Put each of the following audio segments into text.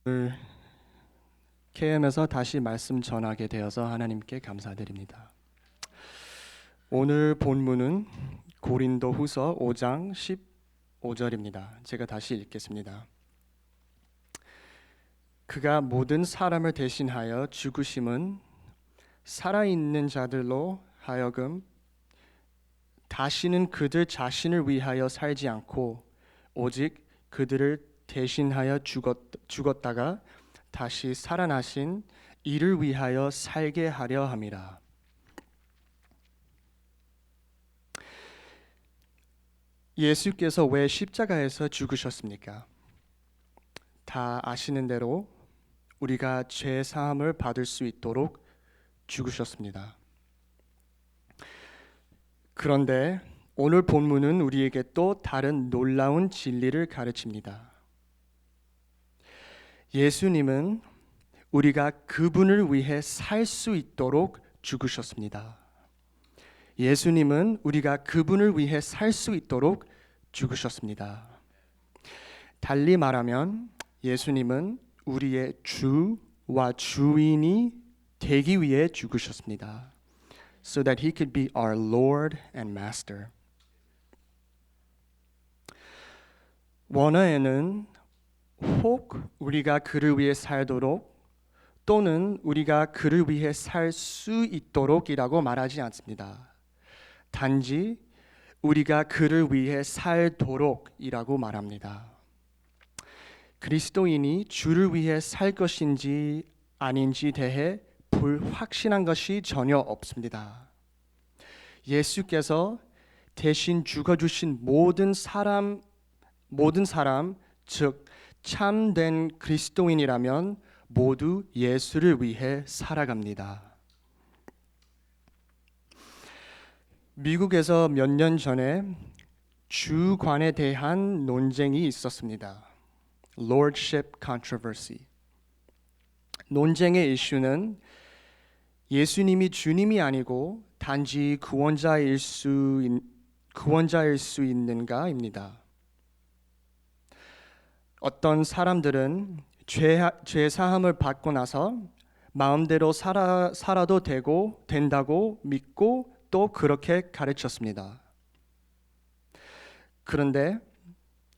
오늘 KM에서 다시 말씀 전하게 되어서 하나님께 감사드립니다. 오늘 본문은 고린도후서 5장 15절입니다. 제가 다시 읽겠습니다. 그가 모든 사람을 대신하여 죽으심은 살아있는 자들로 하여금 다시는 그들 자신을 위하여 살지 않고 오직 그들을 대신하여 죽었다가 다시 살아나신 이를 위하여 살게 하려 함이라. 예수께서 왜 십자가에서 죽으셨습니까? 다 아시는 대로 우리가 죄 사함을 받을 수 있도록 죽으셨습니다. 그런데 오늘 본문은 우리에게 또 다른 놀라운 진리를 가르칩니다. 예수님은 우리가 그분을 위해 살 수 있도록 죽으셨습니다. 예수님은 우리가 그분을 위해 살 수 있도록 죽으셨습니다. 달리 말하면 예수님은 우리의 주와 주인이 되기 위해 죽으셨습니다. So that he could be our Lord and Master. 원어에는 혹 우리가 그를 위해 살도록 또는 우리가 그를 위해 살 수 있도록이라고 말하지 않습니다. 단지 우리가 그를 위해 살도록이라고 말합니다. 그리스도인이 주를 위해 살 것인지 아닌지 대해 불확실한 것이 전혀 없습니다. 예수께서 대신 죽어주신 모든 사람, 즉 참된 그리스도인이라면 모두 예수를 위해 살아갑니다. 미국에서 몇 년 전에 주관에 대한 논쟁이 있었습니다. Lordship controversy. 논쟁의 이슈는 예수님이 주님이 아니고 단지 구원자일 수 있는가입니다. 어떤 사람들은 죄 사함을 받고 나서 마음대로 살아도 된다고 믿고 또 그렇게 가르쳤습니다. 그런데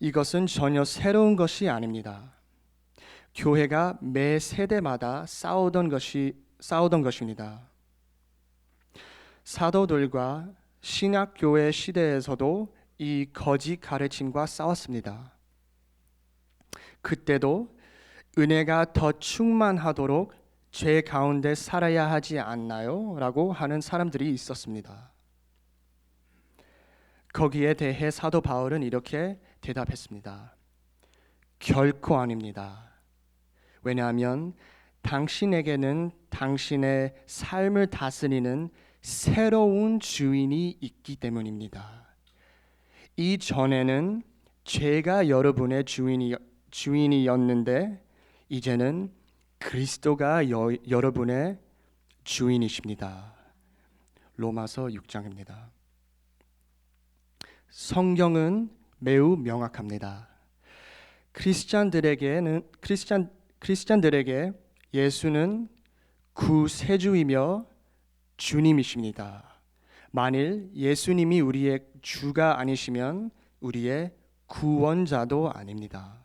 이것은 전혀 새로운 것이 아닙니다. 교회가 매 세대마다 싸우던 것입니다. 사도들과 신약교회 시대에서도 이 거짓 가르침과 싸웠습니다. 그때도 은혜가 더 충만하도록 죄 가운데 살아야 하지 않나요? 라고 하는 사람들이 있었습니다. 거기에 대해 사도 바울은 이렇게 대답했습니다. 결코 아닙니다. 왜냐하면 당신에게는 당신의 삶을 다스리는 새로운 주인이 있기 때문입니다. 이전에는 죄가 여러분의 주인이었는데 이제는 그리스도가 여러분의 주인이십니다. 로마서 6장입니다. 성경은 매우 명확합니다. 크리스찬들에게 예수는 구세주이며 주님이십니다. 만일 예수님이 우리의 주가 아니시면 우리의 구원자도 아닙니다.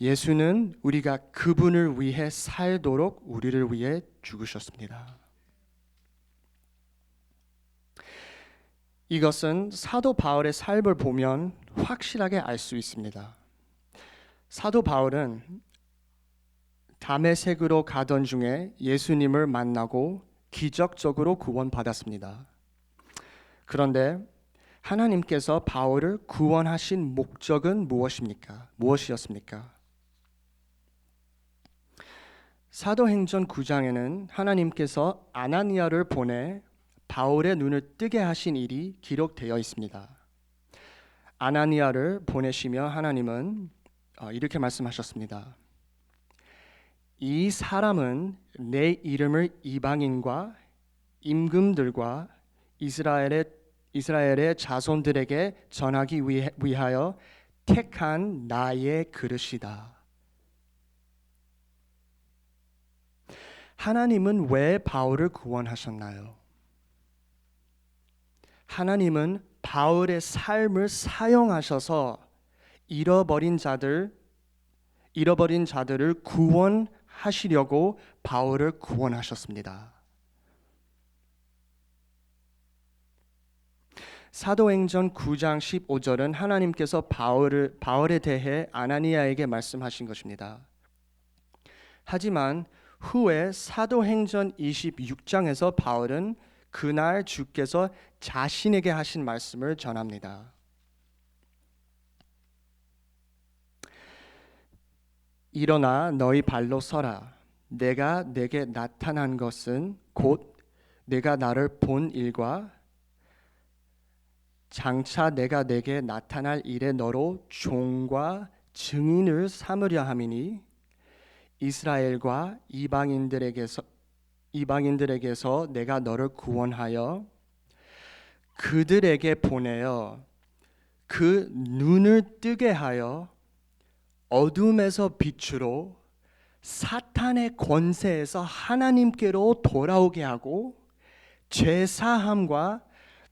예수는 우리가 그분을 위해 살도록 우리를 위해 죽으셨습니다. 이것은 사도 바울의 삶을 보면 확실하게 알 수 있습니다. 사도 바울은 다메섹으로 가던 중에 예수님을 만나고 기적적으로 구원받았습니다. 그런데 하나님께서 바울을 구원하신 목적은 무엇이었습니까? 사도행전 9장에는 하나님께서 아나니아를 보내 바울의 눈을 뜨게 하신 일이 기록되어 있습니다. 아나니아를 보내시며 하나님은 이렇게 말씀하셨습니다. 이 사람은 내 이름을 이방인과 임금들과 이스라엘의 자손들에게 전하기 위하여 택한 나의 그릇이다. 하나님은 왜 바울을 구원하셨나요? 하나님은 바울의 삶을 사용하셔서 잃어버린 자들을 구원하시려고 바울을 구원하셨습니다. 사도행전 9장 15절은 하나님께서 바울에 대해 아나니아에게 말씀하신 것입니다. 하지만 후에 사도행전 26장에서 바울은 그날 주께서 자신에게 하신 말씀을 전합니다. 일어나 너희 발로 서라. 내가 내게 나타난 것은 곧 내가 나를 본 일과 장차 내가 내게 나타날 일에 너로 종과 증인을 삼으려 함이니 이스라엘과 이방인들에게서 내가 너를 구원하여 그들에게 보내어 그 눈을 뜨게 하여 어둠에서 빛으로 사탄의 권세에서 하나님께로 돌아오게 하고 죄 사함과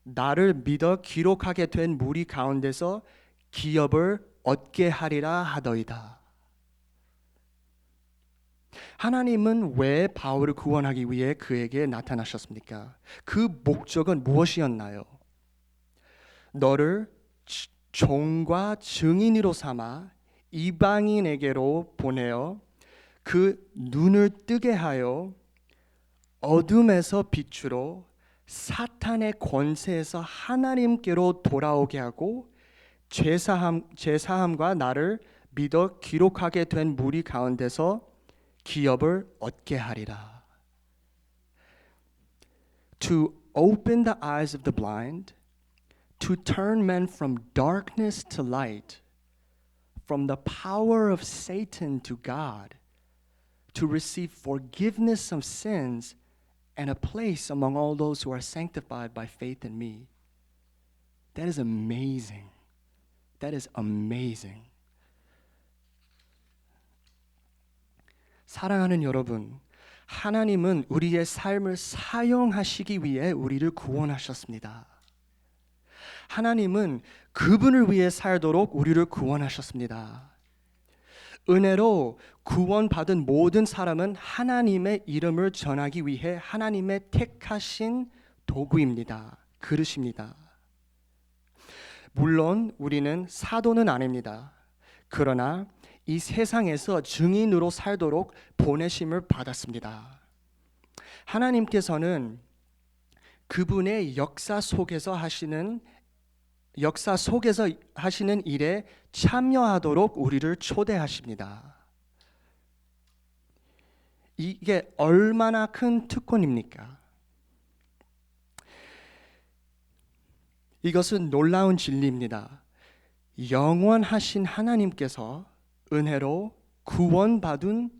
나를 믿어 기록하게 된 무리 가운데서 기업을 얻게 하리라 하더이다. 하나님은 왜 바울을 구원하기 위해 그에게 나타나셨습니까? 그 목적은 무엇이었나요? 너를 종과 증인으로 삼아 이방인에게로 보내어 그 눈을 뜨게 하여 어둠에서 빛으로 사탄의 권세에서 하나님께로 돌아오게 하고 죄사함과 나를 믿어 기록하게 된 무리 가운데서 기업을 얻게 하리라. To open the eyes of the blind, to turn men from darkness to light, from the power of Satan to God, to receive forgiveness of sins and a place among all those who are sanctified by faith in me. That is amazing. That is amazing. 사랑하는 여러분, 하나님은 우리의 삶을 사용하시기 위해 우리를 구원하셨습니다. 하나님은 그분을 위해 살도록 우리를 구원하셨습니다. 은혜로 구원받은 모든 사람은 하나님의 이름을 전하기 위해 하나님의 택하신 도구입니다. 그릇입니다. 물론 우리는 사도는 아닙니다. 그러나 이 세상에서 증인으로 살도록 보내심을 받았습니다. 하나님께서는 그분의 역사 속에서 하시는 일에 참여하도록 우리를 초대하십니다. 이게 얼마나 큰 특권입니까? 이것은 놀라운 진리입니다. 영원하신 하나님께서 은혜로 구원받은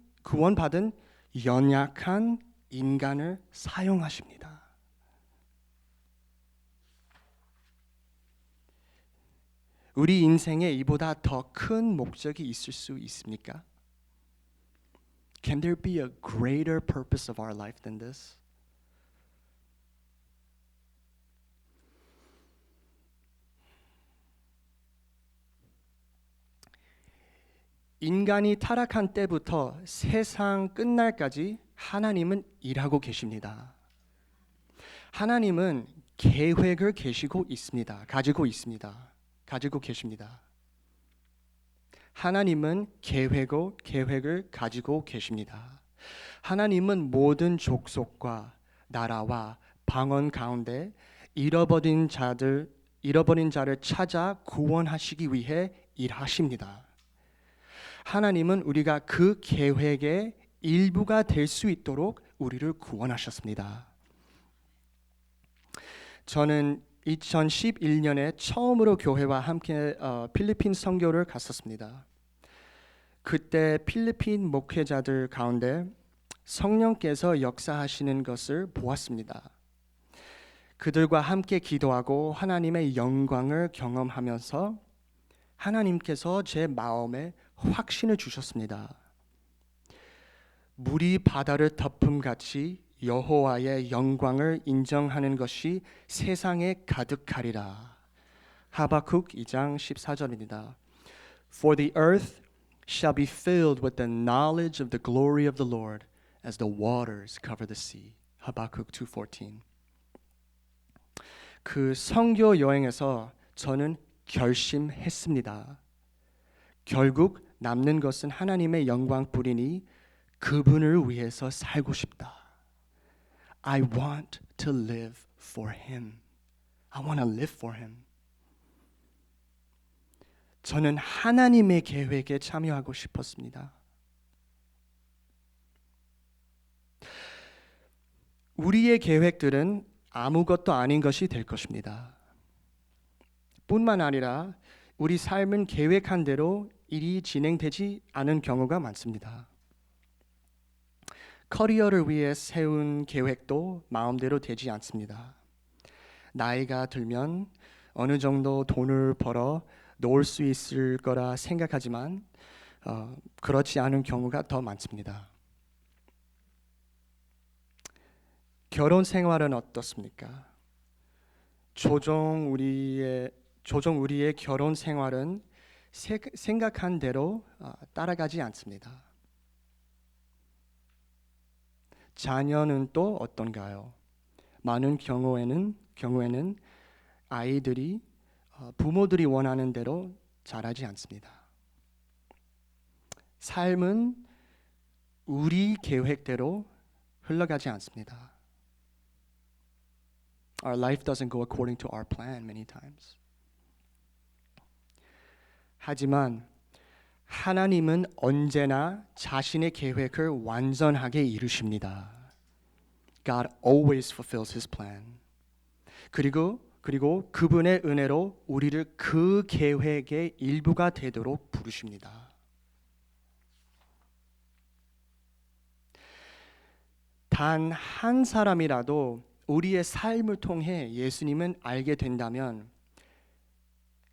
연약한 인간을 사용하십니다. 우리 인생에 이보다 더 큰 목적이 있을 수 있습니까? Can there be a greater purpose of our life than this? 인간이 타락한 때부터 세상 끝날까지 하나님은 일하고 계십니다. 하나님은 계획을 가지고 계십니다. 하나님은 계획을 가지고 계십니다. 하나님은 모든 족속과 나라와 방언 가운데 잃어버린 자를 찾아 구원하시기 위해 일하십니다. 하나님은 우리가 그 계획의 일부가 될 수 있도록 우리를 구원하셨습니다. 저는 2011년에 처음으로 교회와 함께 필리핀 선교를 갔었습니다. 그때 필리핀 목회자들 가운데 성령께서 역사하시는 것을 보았습니다. 그들과 함께 기도하고 하나님의 영광을 경험하면서 하나님께서 제 마음에 확신을 주셨습니다. 물이 바다를 덮음같이 여호와의 영광을 인정하는 것이 세상에 가득하리라. 하박국 2장 14절입니다. For the earth shall be filled with the knowledge of the glory of the Lord as the waters cover the sea. 하박국 2:14. 그 선교 여행에서 저는 결심했습니다. 결국 남는 것은 하나님의 영광뿐이니 그분을 위해서 살고 싶다. I want to live for Him. I want to live for Him. 저는 하나님의 계획에 참여하고 싶었습니다. 우리의 계획들은 아무것도 아닌 것이 될 것입니다. 뿐만 아니라 우리 삶은 계획한 대로 일이 진행되지 않은 경우가 많습니다. 커리어를 위해 세운 계획도 마음대로 되지 않습니다. 나이가 들면 어느 정도 돈을 벌어 놓을 수 있을 거라 생각하지만 그렇지 않은 경우가 더 많습니다. 결혼 생활은 어떻습니까? 조종 우리의 결혼 생활은 생각한 대로 따라가지 않습니다. 자녀는 또 어떤가요? 많은 경우에는 아이들이 부모들이 원하는 대로 자라지 않습니다. 삶은 우리 계획대로 흘러가지 않습니다. Our life doesn't go according to our plan many times. 하지만 하나님은 언제나 자신의 계획을 완전하게 이루십니다. God always fulfills His plan. 그리고 그분의 은혜로 우리를 그 계획의 일부가 되도록 부르십니다. 단 한 사람이라도 우리의 삶을 통해 예수님은 알게 된다면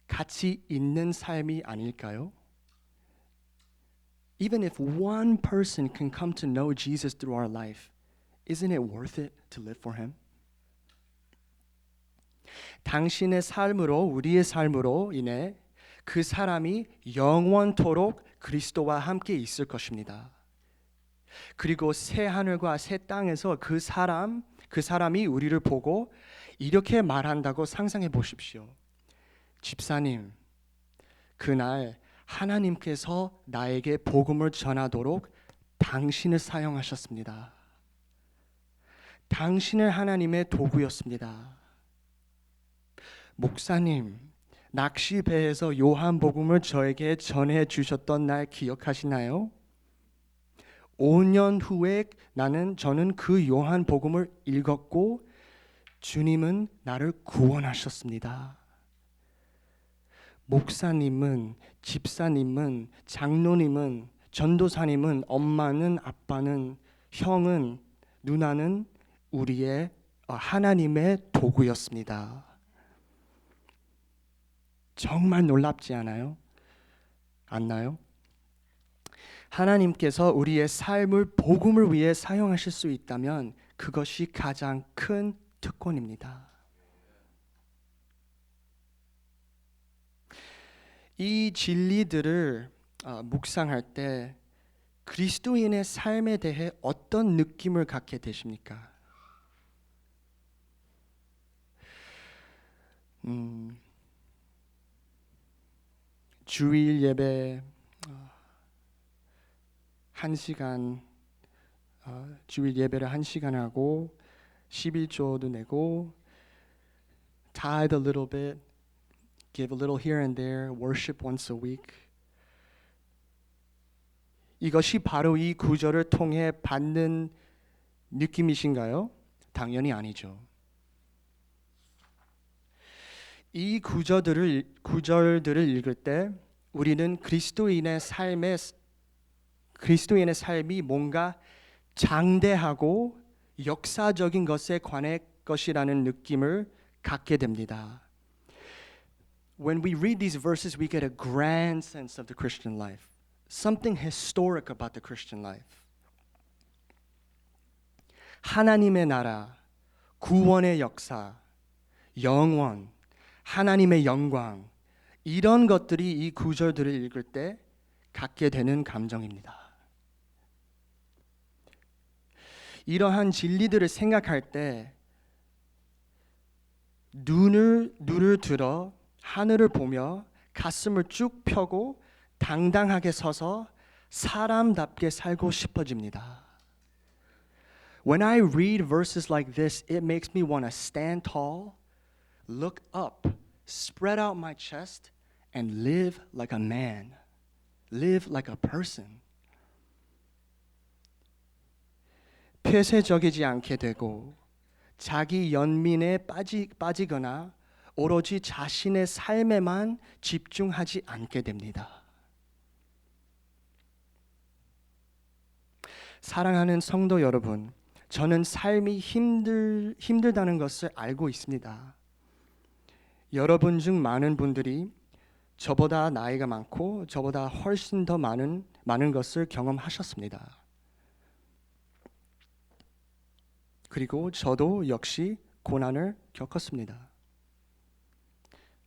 가치 있는 삶이 아닐까요? Even if one person can come to know Jesus through our life, isn't it worth it to live for Him? 당신의 삶으로 우리의 삶으로 인해 그 사람이 영원토록 그리스도와 함께 있을 것입니다. 그리고 새 하늘과 새 땅에서 그 사람이 우리를 보고 이렇게 말한다고 상상해 보십시오. 집사님, 그날 하나님께서 나에게 복음을 전하도록 당신을 사용하셨습니다. 당신은 하나님의 도구였습니다. 목사님, 낚시배에서 요한복음을 저에게 전해 주셨던 날 기억하시나요? 5년 후에 저는 그 요한복음을 읽었고 주님은 나를 구원하셨습니다. 목사님은, 집사님은, 장로님은, 전도사님은, 엄마는, 아빠는, 형은, 누나는 우리의 하나님의 도구였습니다. 정말 놀랍지 않아요? 않나요? 하나님께서 우리의 삶을 복음을 위해 사용하실 수 있다면 그것이 가장 큰 특권입니다. 이 진리들을 묵상할 때 그리스도인의 삶에 대해 어떤 느낌을 갖게 되십니까? 주일 예배 1시간 주일 예배를 1시간 하고 11조도 내고 tithe a little bit, give a little here and there, worship once a week. 이것이 바로 이 구절을 통해 받는 느낌이신가요? 당연히 아니죠. 이 구절들을 읽을 때 우리는 그리스도인의 삶이 뭔가 장대하고 역사적인 것에 관한 것이라는 느낌을 갖게 됩니다. When we read these verses, we get a grand sense of the Christian life. Something historic about the Christian life. 하나님의 나라, 구원의 역사, 영원, 하나님의 영광, 이런 것들이 이 구절들을 읽을 때 갖게 되는 감정입니다. 이러한 진리들을 생각할 때 눈을 들어 하늘을 보며 가슴을 쭉 펴고 당당하게 서서 사람답게 살고 싶어집니다. When I read verses like this, it makes me want to stand tall, look up, spread out my chest, and live like a man, live like a person. 폐쇄적이지 않게 되고 자기 연민에 빠지거나 오로지 자신의 삶에만 집중하지 않게 됩니다. 사랑하는 성도 여러분, 저는 삶이 힘들다는 것을 알고 있습니다. 여러분 중 많은 분들이 저보다 나이가 많고 저보다 훨씬 더 많은 것을 경험하셨습니다. 그리고 저도 역시 고난을 겪었습니다.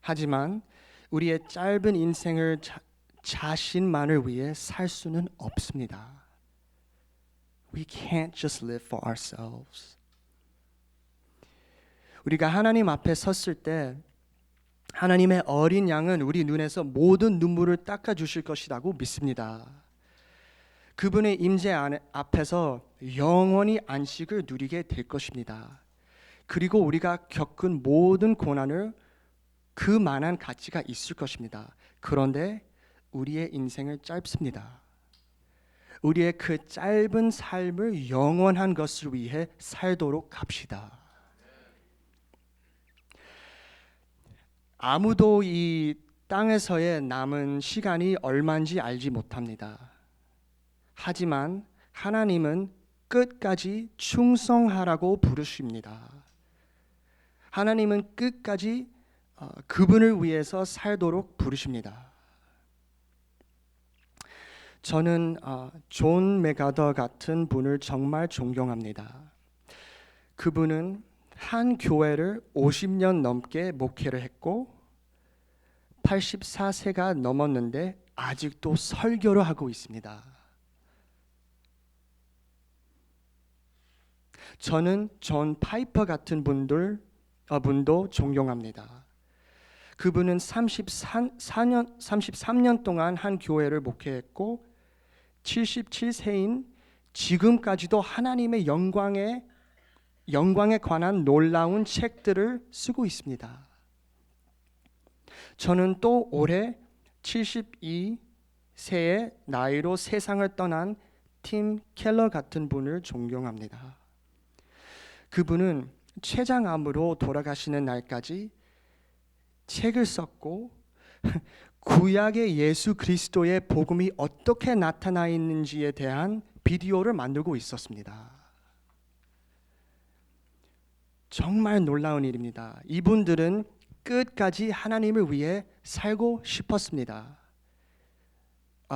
하지만 우리의 짧은 인생을 자신만을 위해 살 수는 없습니다. We can't just live for ourselves. 우리가 하나님 앞에 섰을 때 하나님의 어린 양은 우리 눈에서 모든 눈물을 닦아 주실 것이라고 믿습니다. 그분의 임재 앞에서 영원히 안식을 누리게 될 것입니다. 그리고 우리가 겪은 모든 고난을 그만한 가치가 있을 것입니다. 그런데 우리의 인생은 짧습니다. 우리의 그 짧은 삶을 영원한 것을 위해 살도록 합시다. 아무도 이 땅에서의 남은 시간이 얼마인지 알지 못합니다. 하지만 하나님은 끝까지 충성하라고 부르십니다. 하나님은 끝까지 그분을 위해서 살도록 부르십니다. 저는 존 맥아더 같은 분을 정말 존경합니다. 그분은 한 교회를 50년 넘게 목회를 했고 84세가 넘었는데 아직도 설교를 하고 있습니다. 저는 존 파이퍼 같은 분도 존경합니다. 그분은 33년 동안 한 교회를 목회했고 77세인 지금까지도 하나님의 영광에 관한 놀라운 책들을 쓰고 있습니다. 저는 또 올해 72세의 나이로 세상을 떠난 팀 켈러 같은 분을 존경합니다. 그분은 췌장암으로 돌아가시는 날까지 책을 썼고 구약의 예수 그리스도의 복음이 어떻게 나타나 있는지에 대한 비디오를 만들고 있었습니다. 정말 놀라운 일입니다. 이분들은 끝까지 하나님을 위해 살고 싶었습니다.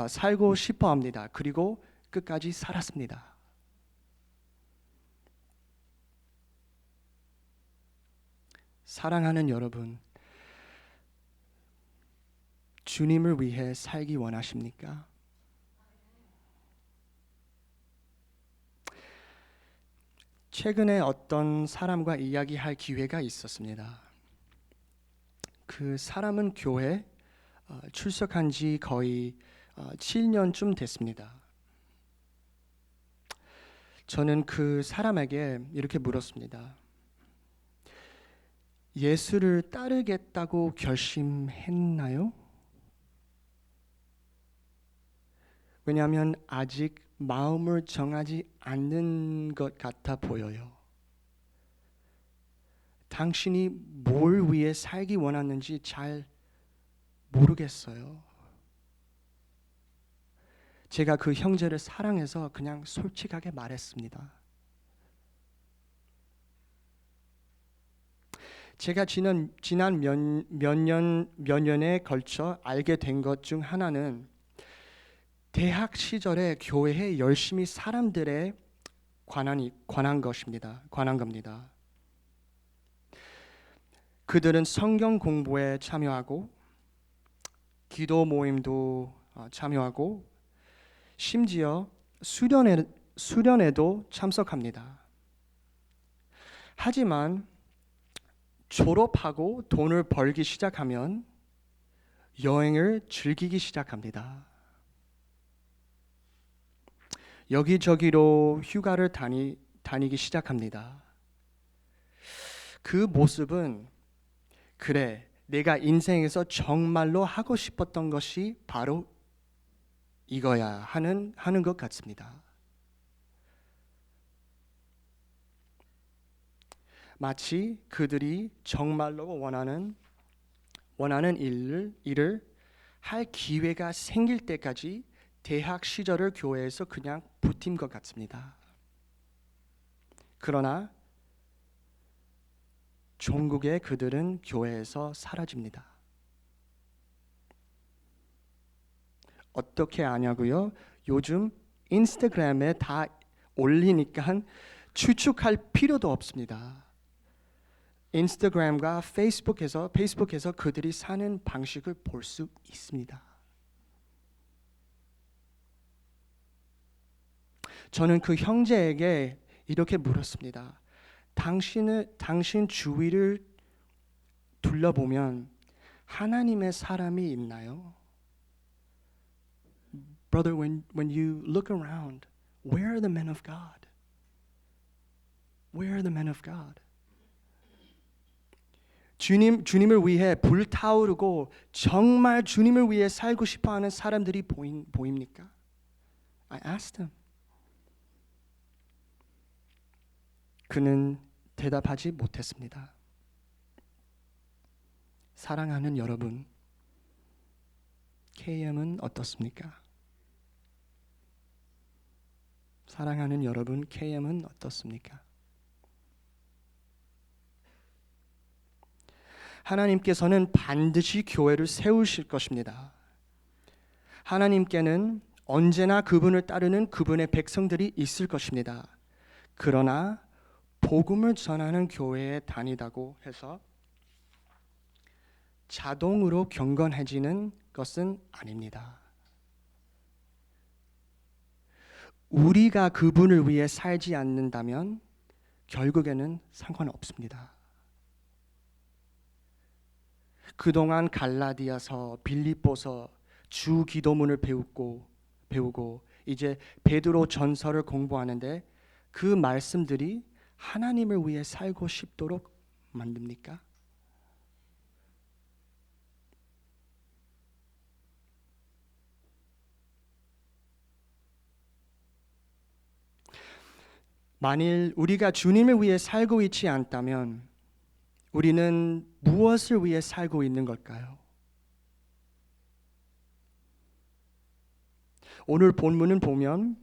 살고 싶어 합니다. 그리고 끝까지 살았습니다. 사랑하는 여러분, 주님을 위해 살기 원하십니까? 최근에 어떤 사람과 이야기할 기회가 있었습니다. 그 사람은 교회 출석한 지 거의 7년쯤 됐습니다. 저는 그 사람에게 이렇게 물었습니다. 예수를 따르겠다고 결심했나요? 왜냐하면 아직 마음을 정하지 않는 것 같아 보여요. 당신이 뭘 위해 살기 원하는지 잘 모르겠어요. 제가 그 형제를 사랑해서 그냥 솔직하게 말했습니다. 제가 지난 몇 년에 걸쳐 알게 된 것 중 하나는 대학 시절에 교회에 열심히 사람들의 관한 것입니다. 관한 겁니다. 그들은 성경 공부에 참여하고 기도 모임도 참여하고 심지어 수련회도 참석합니다. 하지만 졸업하고 돈을 벌기 시작하면 여행을 즐기기 시작합니다. 여기저기로 휴가를 다니기 시작합니다. 그 모습은 그래, 내가 인생에서 정말로 하고 싶었던 것이 바로 이거야 하는 것 같습니다. 마치 그들이 정말로 원하는 일을 할 기회가 생길 때까지 대학 시절을 교회에서 그냥 버틴 것 같습니다. 그러나 종국에 그들은 교회에서 사라집니다. 어떻게 아냐고요? 요즘 인스타그램에 다 올리니까 추측할 필요도 없습니다. 인스타그램과 페이스북에서 그들이 사는 방식을 볼 수 있습니다. 저는 그 형제에게 이렇게 물었습니다. 당신 주위를 둘러보면 하나님의 사람이 있나요? Brother, when you look around, where are the men of God? Where are the men of God? 주님을 위해 불타오르고 정말 주님을 위해 살고 싶어하는 사람들이 보입니까? I asked him. 그는 대답하지 못했습니다. 사랑하는 여러분, KM은 어떻습니까? 사랑하는 여러분, KM은 어떻습니까? 하나님께서는 반드시 교회를 세우실 것입니다. 하나님께는 언제나 그분을 따르는 그분의 백성들이 있을 것입니다. 그러나 복음을 전하는 교회에 다니다고 해서 자동으로 경건해지는 것은 아닙니다. 우리가 그분을 위해 살지 않는다면 결국에는 상관없습니다. 그동안 갈라디아서, 빌립보서, 주 기도문을 배우고 이제 베드로 전서를 공부하는데 그 말씀들이 하나님을 위해 살고 싶도록 만듭니까? 만일 우리가 주님을 위해 살고 있지 않다면 우리는 무엇을 위해 살고 있는 걸까요? 오늘 본문은 보면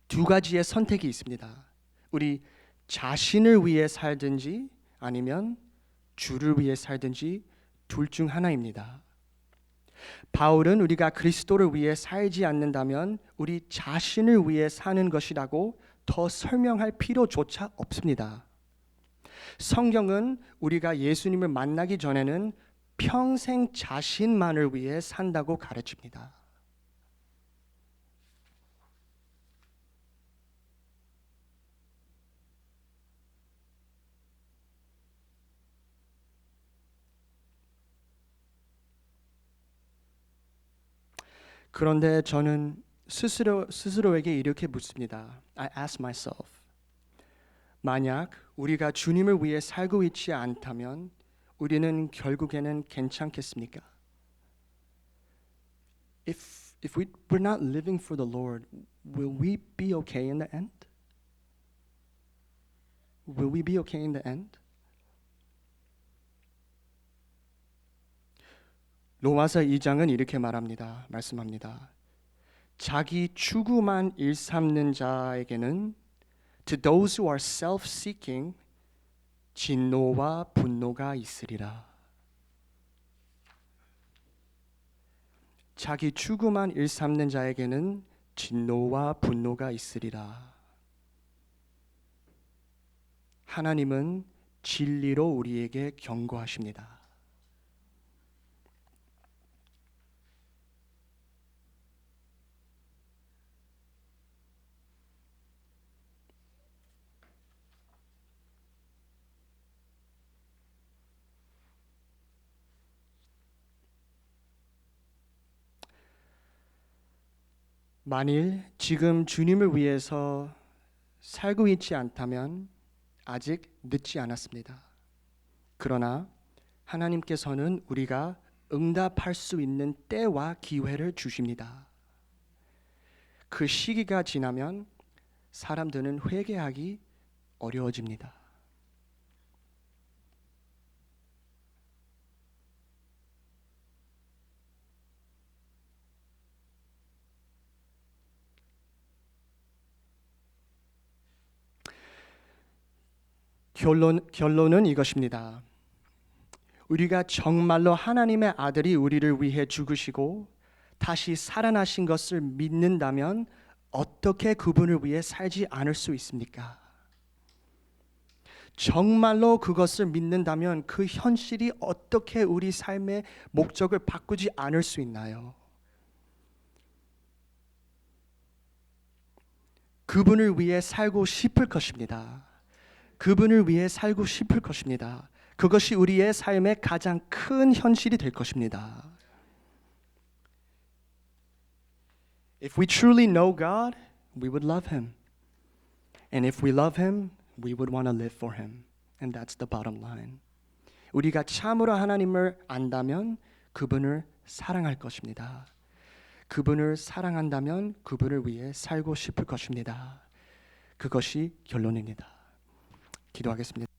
두 가지의 선택이 있습니다. 우리 자신을 위해 살든지 아니면 주를 위해 살든지 둘 중 하나입니다. 바울은 우리가 그리스도를 위해 살지 않는다면 우리 자신을 위해 사는 것이라고 더 설명할 필요조차 없습니다. 성경은 우리가 예수님을 만나기 전에는 평생 자신만을 위해 산다고 가르칩니다. 그런데 저는 스스로에게 이렇게 묻습니다. I ask myself. 만약 우리가 주님을 위해 살고 있지 않다면 우리는 결국에는 괜찮겠습니까? If we're not living for the Lord, will we be okay in the end? Will we be okay in the end? 로마서 2장은 이렇게 말씀합니다. 자기 추구만 일삼는 자에게는 to those who are self-seeking 진노와 분노가 있으리라. 자기 추구만 일삼는 자에게는 진노와 분노가 있으리라. 하나님은 진리로 우리에게 경고하십니다. 만일 지금 주님을 위해서 살고 있지 않다면 아직 늦지 않았습니다. 그러나 하나님께서는 우리가 응답할 수 있는 때와 기회를 주십니다. 그 시기가 지나면 사람들은 회개하기 어려워집니다. 결론은 이것입니다. 우리가 정말로 하나님의 아들이 우리를 위해 죽으시고 다시 살아나신 것을 믿는다면 어떻게 그분을 위해 살지 않을 수 있습니까? 정말로 그것을 믿는다면 그 현실이 어떻게 우리 삶의 목적을 바꾸지 않을 수 있나요? 그분을 위해 살고 싶을 것입니다. 그분을 위해 살고 싶을 것입니다. 그것이 우리의 삶의 가장 큰 현실이 될 것입니다. If we truly know God, we would love Him. And if we love Him, we would want to live for Him. And that's the bottom line. 우리가 참으로 하나님을 안다면 그분을 사랑할 것입니다. 그분을 사랑한다면 그분을 위해 살고 싶을 것입니다. 그것이 결론입니다. 기도하겠습니다.